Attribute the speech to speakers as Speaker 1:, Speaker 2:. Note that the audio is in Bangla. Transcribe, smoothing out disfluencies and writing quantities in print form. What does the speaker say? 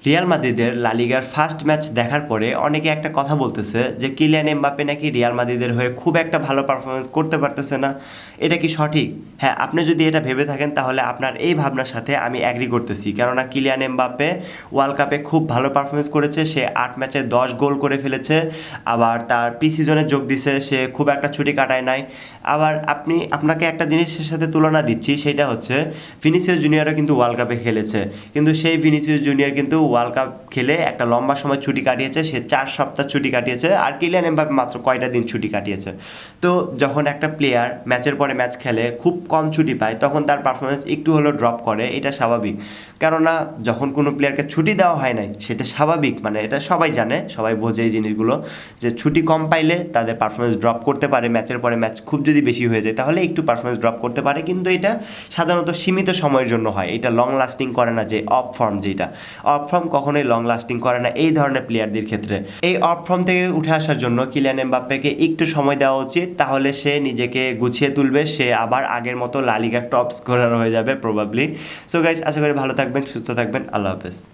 Speaker 1: রিয়াল মাদ্রিদের লা লিগার ফার্স্ট ম্যাচ দেখার পরে অনেকে একটা কথা বলতেছে যে কিলিয়ান এমবাপ্পে নাকি রিয়াল মাদ্রিদের হয়ে খুব একটা ভালো পারফরমেন্স করতে পারতেছে না। এটা কি সঠিক? হ্যাঁ, আপনি যদি এটা ভেবে থাকেন তাহলে আপনার এই ভাবনার সাথে আমি অ্যাগ্রি করতেছি, কেননা কিলিয়ান এমবাপ্পে ওয়ার্ল্ড কাপে খুব ভালো পারফরমেন্স করেছে। সে ৮ ম্যাচে ১০ গোল করে ফেলেছে। আবার তার প্রি সিজনে যোগ দিছে, সে খুব একটা ছুটি কাটায় নাই। আবার আপনাকে একটা জিনিসের সাথে তুলনা দিচ্ছি, সেটা হচ্ছে ভিনিসিয়াস জুনিয়রও কিন্তু ওয়ার্ল্ড কাপে খেলেছে, কিন্তু সেই ভিনিসিয়াস জুনিয়র কিন্তু ওয়ার্ল্ড কাপ খেলে একটা লম্বা সময় ছুটি কাটিয়েছে, সে ৪ সপ্তাহ ছুটি কাটিয়েছে। আর কিলিয়ান এমবাপ্পে মাত্র কয়টা দিন ছুটি কাটিয়েছে। তো যখন একটা প্লেয়ার ম্যাচের পরে ম্যাচ খেলে, খুব কম ছুটি পায়, তখন তার পারফরমেন্স একটু হলেও ড্রপ করে, এটা স্বাভাবিক। কেননা যখন কোনো প্লেয়ারকে ছুটি দেওয়া হয় নাই, সেটা স্বাভাবিক, মানে এটা সবাই জানে, সবাই বোঝে এই জিনিসগুলো, যে ছুটি কম পাইলে তাদের পারফরমেন্স ড্রপ করতে পারে। ম্যাচের পরে ম্যাচ খুব যদি বেশি হয়ে যায় তাহলে একটু পারফরমেন্স ড্রপ করতে পারে, কিন্তু এটা সাধারণত সীমিত সময়ের জন্য হয়। এটা লং লাস্টিং করে না। যে অফ ফর্ম, যেটা অফ ফর্ম কখনোই লং লাস্টিং করে না এই ধরনের প্লেয়ারদের ক্ষেত্রে। এই অফ ফর্ম থেকে উঠে আসার জন্য কিলিয়ান এমবাপ্পেকে একটু সময় দেওয়া উচিত, তাহলে সে নিজেকে গুছিয়ে তুলবে, সে আবার আগের মতো লা লিগার টপ স্কোরার হয়ে যাবে প্রবাবলি। সো গাইস, আশা করি ভালো থাকবেন, সুস্থ থাকবেন। আল্লাহ হাফেজ।